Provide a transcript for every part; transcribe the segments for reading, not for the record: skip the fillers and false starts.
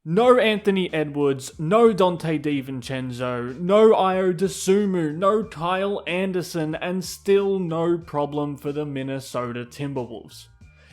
No Anthony Edwards, no Dante DiVincenzo, no Io DeSumo, no Kyle Anderson, and still no problem for the Minnesota Timberwolves.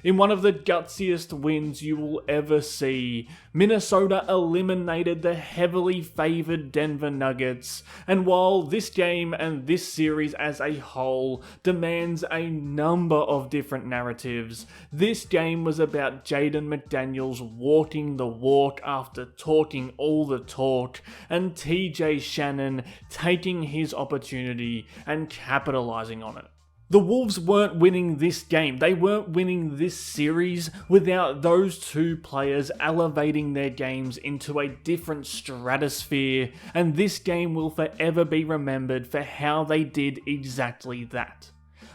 In one of the gutsiest wins you will ever see, Minnesota eliminated the heavily favoured Denver Nuggets, and while this game and this series as a whole demands a number of different narratives, this game was about Jaden McDaniels walking the walk after talking all the talk, and TJ Shannon taking his opportunity and capitalising on it. The Wolves weren't winning this game, they weren't winning this series without those two players elevating their games into a different stratosphere, and this game will forever be remembered for how they did exactly that.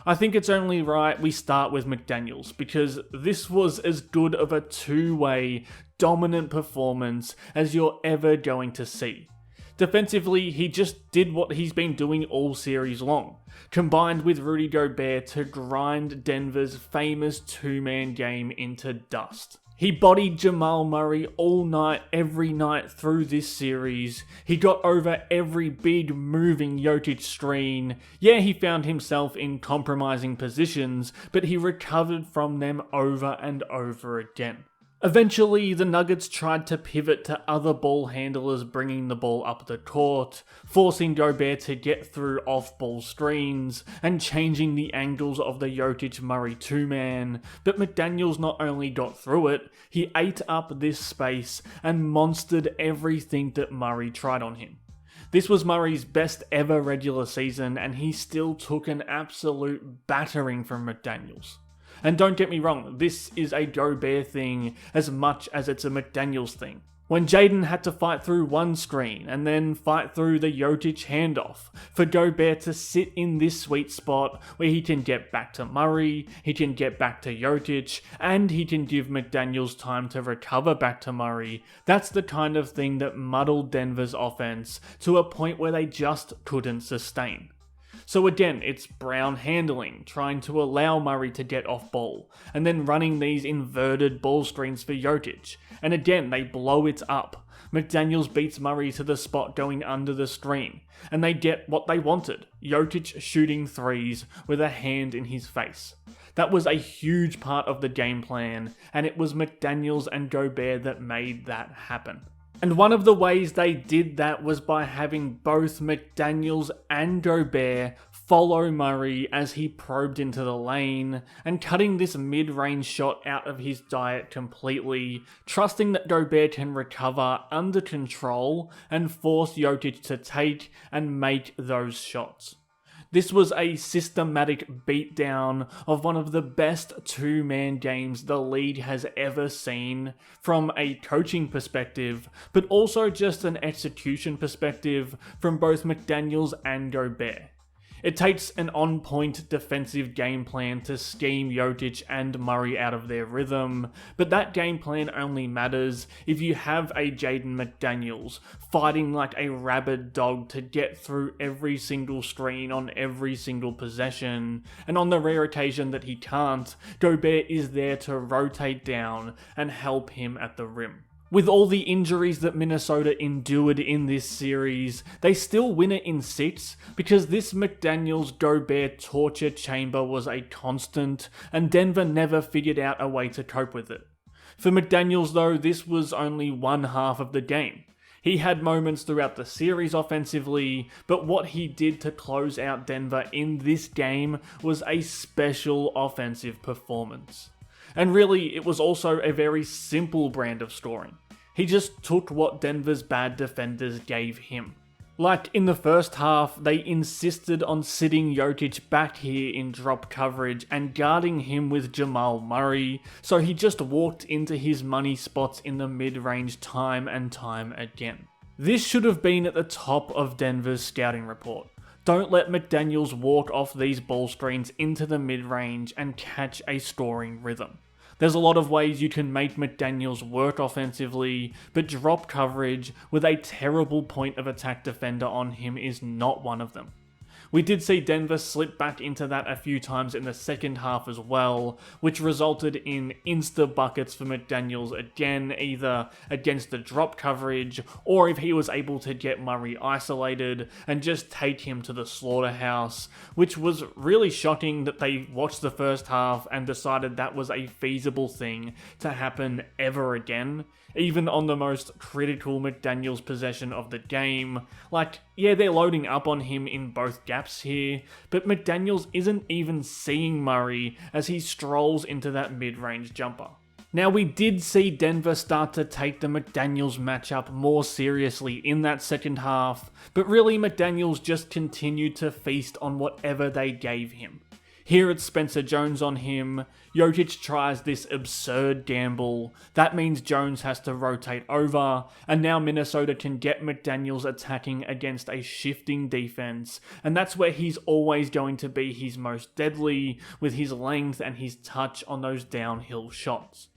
I think it's only right we start with McDaniels, because this was as good of a two-way, dominant performance as you're ever going to see. Defensively, he just did what he's been doing all series long, combined with Rudy Gobert to grind Denver's famous two-man game into dust. He bodied Jamal Murray all night, every night through this series. He got over every big moving Jokic screen. Yeah, he found himself in compromising positions, but he recovered from them over and over again. Eventually, the Nuggets tried to pivot to other ball handlers bringing the ball up the court, forcing Gobert to get through off-ball screens, and changing the angles of the Jokic-Murray two-man, but McDaniels not only got through it, he ate up this space and monstered everything that Murray tried on him. This was Murray's best ever regular season, and he still took an absolute battering from McDaniels. And don't get me wrong, this is a Gobert thing as much as it's a McDaniels thing. When Jaden had to fight through one screen and then fight through the Jokic handoff, for Gobert to sit in this sweet spot where he can get back to Murray, he can get back to Jokic, and he can give McDaniels time to recover back to Murray, that's the kind of thing that muddled Denver's offense to a point where they just couldn't sustain. So again, it's Brown handling, trying to allow Murray to get off ball, and then running these inverted ball screens for Jokic, and again they blow it up. McDaniels beats Murray to the spot going under the screen, and they get what they wanted, Jokic shooting threes with a hand in his face. That was a huge part of the game plan, and it was McDaniels and Gobert that made that happen. And one of the ways they did that was by having both McDaniels and Gobert follow Murray as he probed into the lane, and cutting this mid-range shot out of his diet completely, trusting that Gobert can recover under control and force Jokic to take and make those shots. This was a systematic beatdown of one of the best two-man games the league has ever seen from a coaching perspective, but also just an execution perspective from both McDaniels and Gobert. It takes an on-point defensive game plan to scheme Jokic and Murray out of their rhythm, but that game plan only matters if you have a Jaden McDaniels fighting like a rabid dog to get through every single screen on every single possession, and on the rare occasion that he can't, Gobert is there to rotate down and help him at the rim. With all the injuries that Minnesota endured in this series, they still win it in 6 because this McDaniels-Gobert torture chamber was a constant, and Denver never figured out a way to cope with it. For McDaniels though, this was only one half of the game. He had moments throughout the series offensively, but what he did to close out Denver in this game was a special offensive performance. And really, it was also a very simple brand of scoring. He just took what Denver's bad defenders gave him. Like in the first half, they insisted on sitting Jokic back here in drop coverage and guarding him with Jamal Murray, so he just walked into his money spots in the mid-range time and time again. This should have been at the top of Denver's scouting report. Don't let McDaniels walk off these ball screens into the mid-range and catch a scoring rhythm. There's a lot of ways you can make McDaniels work offensively, but drop coverage with a terrible point of attack defender on him is not one of them. We did see Denver slip back into that a few times in the second half as well, which resulted in insta-buckets for McDaniels again, either against the drop coverage, or if he was able to get Murray isolated and just take him to the slaughterhouse, which was really shocking that they watched the first half and decided that was a feasible thing to happen ever again. Even on the most critical McDaniels possession of the game. Like, yeah, they're loading up on him in both gaps here, but McDaniels isn't even seeing Murray as he strolls into that mid-range jumper. Now, we did see Denver start to take the McDaniels matchup more seriously in that second half, but really McDaniels just continued to feast on whatever they gave him. Here it's Spencer Jones on him. Jokic tries this absurd gamble. That means Jones has to rotate over, and now Minnesota can get McDaniels attacking against a shifting defense, and that's where he's always going to be his most deadly, with his length and his touch on those downhill shots.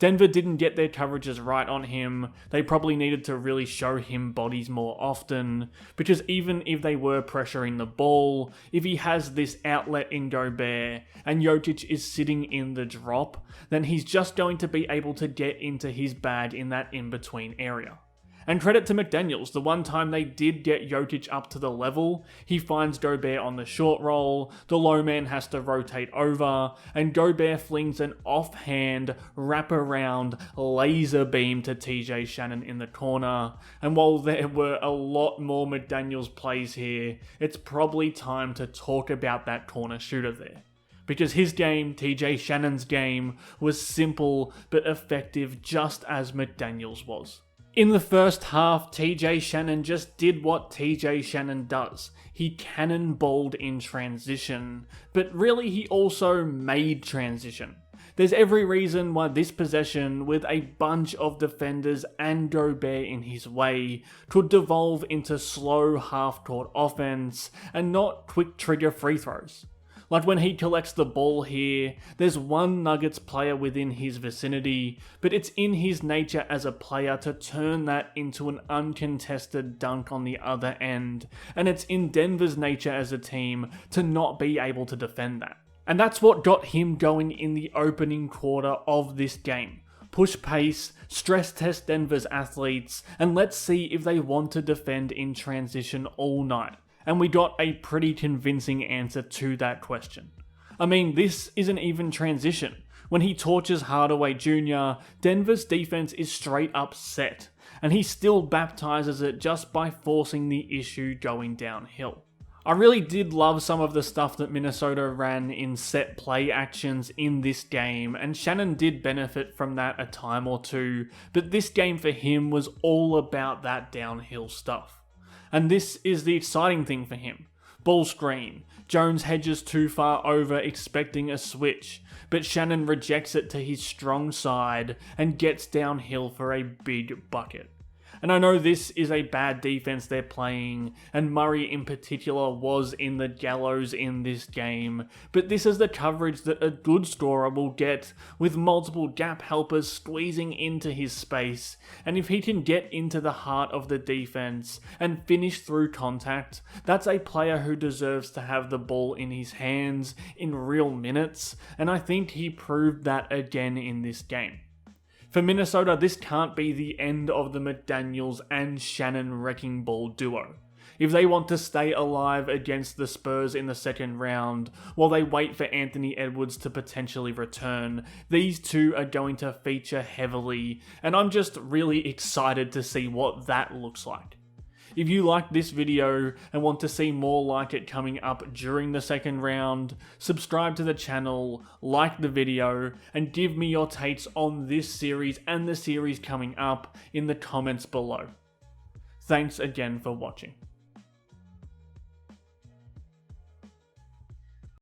Denver didn't get their coverages right on him. They probably needed to really show him bodies more often, because even if they were pressuring the ball, if he has this outlet in Gobert and Jokic is sitting in the drop, then he's just going to be able to get into his bag in that in-between area. And credit to McDaniels, the one time they did get Jokic up to the level, he finds Gobert on the short roll, the low man has to rotate over, and Gobert flings an offhand, wrap-around laser beam to TJ Shannon in the corner. And while there were a lot more McDaniels plays here, it's probably time to talk about that corner shooter there. Because his game, TJ Shannon's game, was simple but effective just as McDaniels was. In the first half, TJ Shannon just did what TJ Shannon does. He cannonballed in transition, but really he also made transition. There's every reason why this possession, with a bunch of defenders and Gobert in his way, could devolve into slow half-court offense and not quick trigger free throws. Like when he collects the ball here, there's one Nuggets player within his vicinity, but it's in his nature as a player to turn that into an uncontested dunk on the other end, and it's in Denver's nature as a team to not be able to defend that. And that's what got him going in the opening quarter of this game. Push pace, stress test Denver's athletes, and let's see if they want to defend in transition all night. And we got a pretty convincing answer to that question. I mean, this isn't even transition. When he torches Hardaway Jr., Denver's defense is straight up set, and he still baptizes it just by forcing the issue going downhill. I really did love some of the stuff that Minnesota ran in set play actions in this game, and Shannon did benefit from that a time or two, but this game for him was all about that downhill stuff. And this is the exciting thing for him. Ball screen. Jones hedges too far over expecting a switch, but Shannon rejects it to his strong side and gets downhill for a big bucket. And I know this is a bad defense they're playing, and Murray in particular was in the gallows in this game, but this is the coverage that a good scorer will get, with multiple gap helpers squeezing into his space, and if he can get into the heart of the defense and finish through contact, that's a player who deserves to have the ball in his hands in real minutes, and I think he proved that again in this game. For Minnesota, this can't be the end of the McDaniels and Shannon wrecking ball duo. If they want to stay alive against the Spurs in the second round, while they wait for Anthony Edwards to potentially return, these two are going to feature heavily, and I'm just really excited to see what that looks like. If you liked this video and want to see more like it coming up during the second round, subscribe to the channel, like the video, and give me your takes on this series and the series coming up in the comments below. Thanks again for watching.